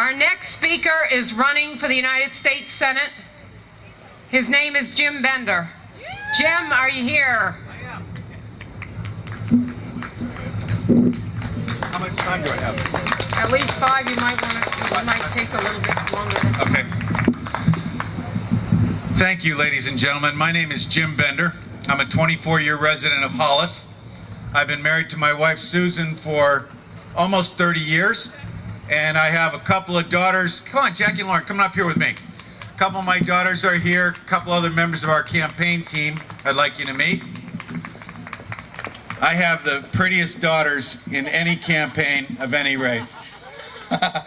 Our next speaker is running for the United States Senate. His name is Jim Bender. Jim, are you here? How much time do I have? At least 5. You might take a little bit longer. Okay. Thank you, ladies and gentlemen. My name is Jim Bender. I'm a 24-year resident of Hollis. I've been married to my wife, Susan, for almost 30 years. And I have a couple of daughters. Come on, Jackie and Lauren, come up here with me. A couple of my daughters are here. A couple other members of our campaign team I'd like you to meet. I have the prettiest daughters in any campaign of any race. I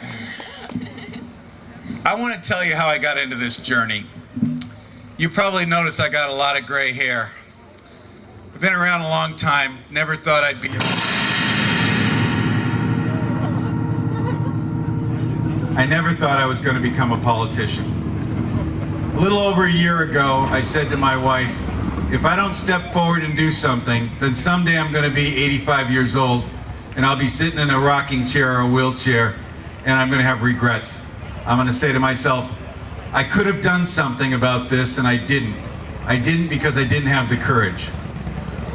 want to tell you how I got into this journey. You probably noticed I got a lot of gray hair. I've been around a long time, never thought I'd be here. I never thought I was going to become a politician. A little over a year ago, I said to my wife, if I don't step forward and do something, then someday I'm going to be 85 years old and I'll be sitting in a rocking chair or a wheelchair and I'm going to have regrets. I'm going to say to myself, I could have done something about this and I didn't. I didn't because I didn't have the courage.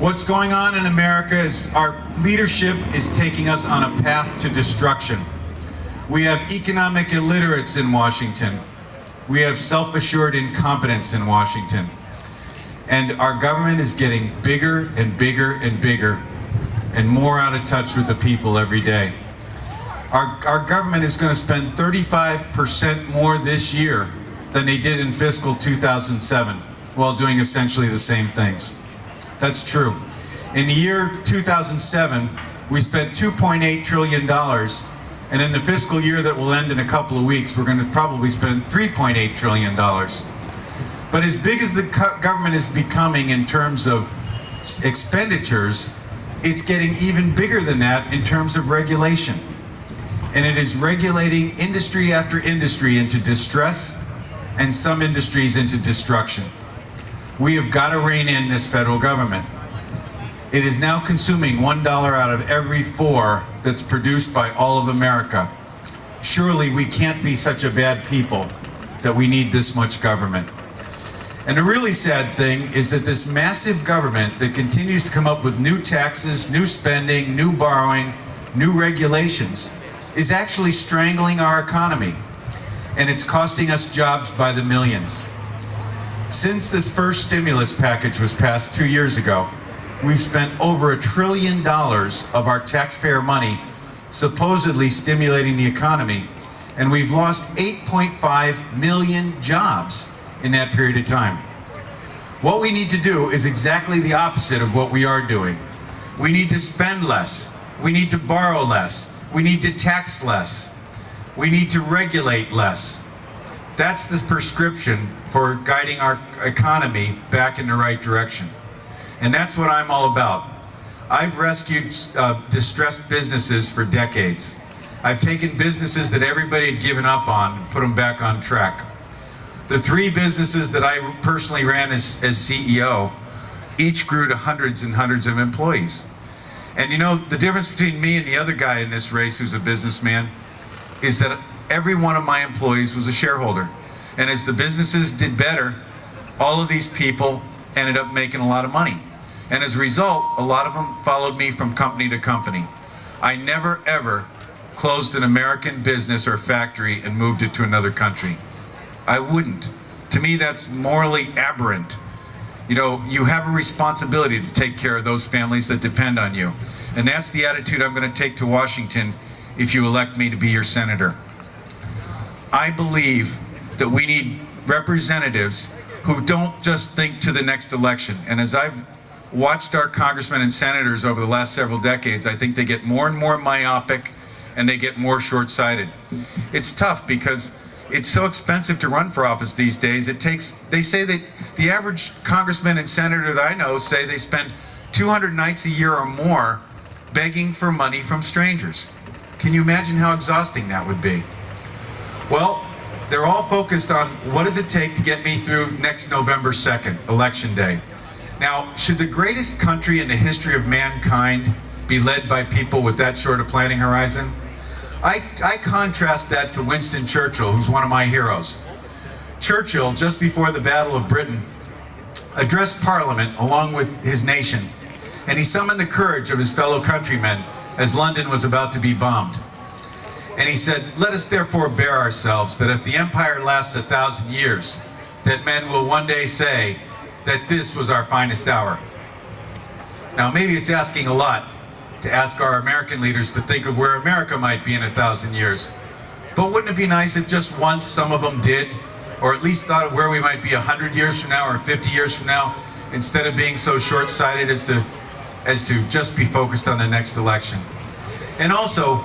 What's going on in America is our leadership is taking us on a path to destruction. We have economic illiterates in Washington. We have self-assured incompetence in Washington. And our government is getting bigger and bigger and bigger and more out of touch with the people every day. Our government is going to spend 35% more this year than they did in fiscal 2007 while doing essentially the same things. That's true. In the year 2007, we spent $2.8 trillion, and in the fiscal year that will end in a couple of weeks, we're going to probably spend $3.8 trillion. But as big as the government is becoming in terms of expenditures, it's getting even bigger than that in terms of regulation. And it is regulating industry after industry into distress and some industries into destruction. We have got to rein in this federal government. It is now consuming $1 out of every 4 that's produced by all of America. Surely we can't be such a bad people that we need this much government. And the really sad thing is that this massive government that continues to come up with new taxes, new spending, new borrowing, new regulations is actually strangling our economy. And it's costing us jobs by the millions. Since this first stimulus package was passed 2 years ago, we've spent over $1 trillion of our taxpayer money supposedly stimulating the economy, and we've lost 8.5 million jobs in that period of time. What we need to do is exactly the opposite of what we are doing. We need to spend less. We need to borrow less. We need to tax less. We need to regulate less. That's the prescription for guiding our economy back in the right direction. And that's what I'm all about. I've rescued distressed businesses for decades. I've taken businesses that everybody had given up on and put them back on track. The 3 businesses that I personally ran as CEO each grew to hundreds and hundreds of employees. And you know, the difference between me and the other guy in this race who's a businessman is that every one of my employees was a shareholder. And as the businesses did better, all of these people ended up making a lot of money. And as a result, a lot of them followed me from company to company. I never ever closed an American business or factory and moved it to another country. I wouldn't. To me, that's morally aberrant. You know, you have a responsibility to take care of those families that depend on you. And that's the attitude I'm going to take to Washington if you elect me to be your senator. I believe that we need representatives who don't just think to the next election. And as I've watched our congressmen and senators over the last several decades, I think they get more and more myopic and they get more short-sighted. It's tough because it's so expensive to run for office these days. They say that the average congressman and senator that I know say they spend 200 nights a year or more begging for money from strangers. Can you imagine how exhausting that would be? Well, they're all focused on what does it take to get me through next November 2nd, Election Day. Now, should the greatest country in the history of mankind be led by people with that short a planning horizon? I contrast that to Winston Churchill, who's one of my heroes. Churchill, just before the Battle of Britain, addressed Parliament along with his nation, and he summoned the courage of his fellow countrymen as London was about to be bombed. And he said, "Let us therefore bear ourselves, that if the empire lasts 1,000 years, that men will one day say that this was our finest hour." Now, maybe it's asking a lot to ask our American leaders to think of where America might be in 1,000 years. But wouldn't it be nice if just once some of them did, or at least thought of where we might be 100 years from now or 50 years from now, instead of being so short-sighted as to just be focused on the next election? And also,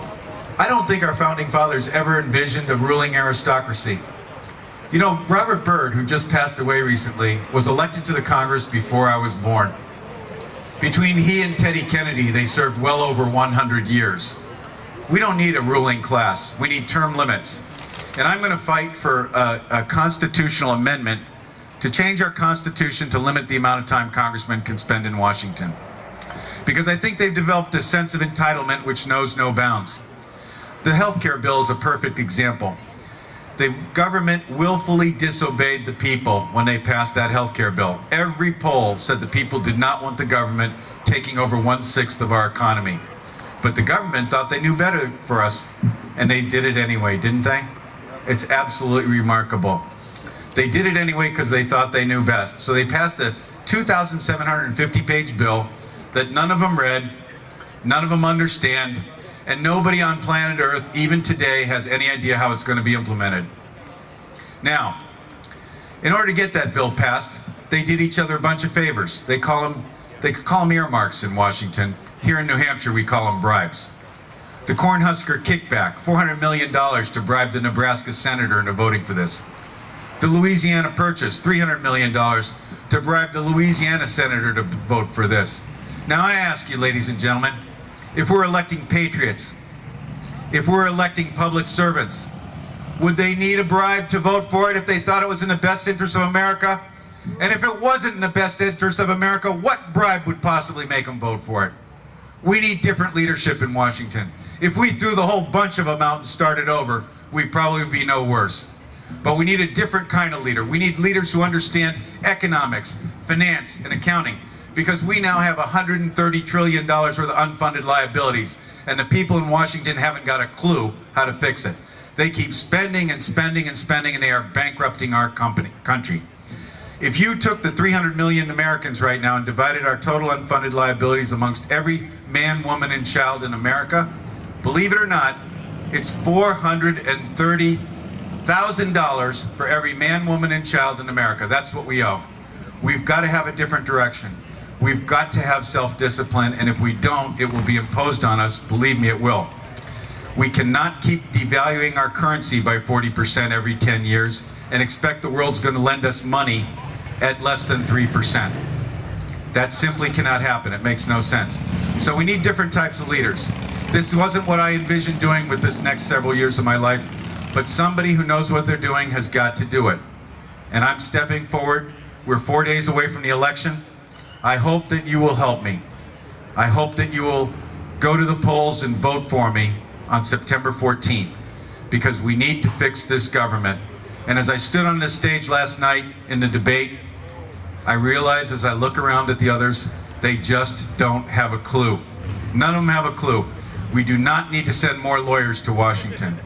I don't think our founding fathers ever envisioned a ruling aristocracy. You know, Robert Byrd, who just passed away recently, was elected to the Congress before I was born. Between he and Teddy Kennedy, they served well over 100 years. We don't need a ruling class. We need term limits. And I'm going to fight for a constitutional amendment to change our Constitution to limit the amount of time congressmen can spend in Washington. Because I think they've developed a sense of entitlement which knows no bounds. The health care bill is a perfect example. The government willfully disobeyed the people when they passed that health care bill. Every poll said the people did not want the government taking over 1/6 of our economy. But the government thought they knew better for us, and they did it anyway, didn't they? It's absolutely remarkable. They did it anyway because they thought they knew best. So they passed a 2,750-page bill that none of them read, none of them understand, and nobody on planet Earth, even today, has any idea how it's going to be implemented. Now, in order to get that bill passed, they did each other a bunch of favors. They could call them earmarks in Washington. Here in New Hampshire, we call them bribes. The Cornhusker kickback, $400 million to bribe the Nebraska senator into voting for this. The Louisiana purchase, $300 million to bribe the Louisiana senator to vote for this. Now I ask you, ladies and gentlemen, if we're electing patriots, if we're electing public servants, would they need a bribe to vote for it if they thought it was in the best interest of America? And if it wasn't in the best interest of America, what bribe would possibly make them vote for it? We need different leadership in Washington. If we threw the whole bunch of them out and started over, we'd probably be no worse. But we need a different kind of leader. We need leaders who understand economics, finance, and accounting, because we now have $130 trillion worth of unfunded liabilities, and the people in Washington haven't got a clue how to fix it. They keep spending and spending and spending, and they are bankrupting our country. If you took the 300 million Americans right now and divided our total unfunded liabilities amongst every man, woman, and child in America, believe it or not, it's $430,000 for every man, woman, and child in America. That's what we owe. We've got to have a different direction. We've got to have self-discipline, and if we don't, it will be imposed on us. Believe me, it will. We cannot keep devaluing our currency by 40% every 10 years and expect the world's going to lend us money at less than 3%. That simply cannot happen. It makes no sense. So we need different types of leaders. This wasn't what I envisioned doing with this next several years of my life, but somebody who knows what they're doing has got to do it. And I'm stepping forward. We're 4 days away from the election. I hope that you will help me. I hope that you will go to the polls and vote for me on September 14th, because we need to fix this government. And as I stood on this stage last night in the debate, I realized as I look around at the others, they just don't have a clue. None of them have a clue. We do not need to send more lawyers to Washington.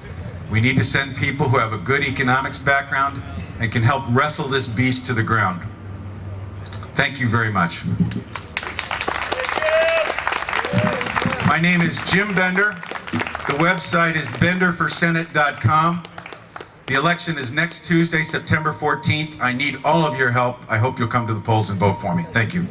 We need to send people who have a good economics background and can help wrestle this beast to the ground. Thank you very much. My name is Jim Bender. The website is benderforsenate.com. The election is next Tuesday, September 14th. I need all of your help. I hope you'll come to the polls and vote for me. Thank you.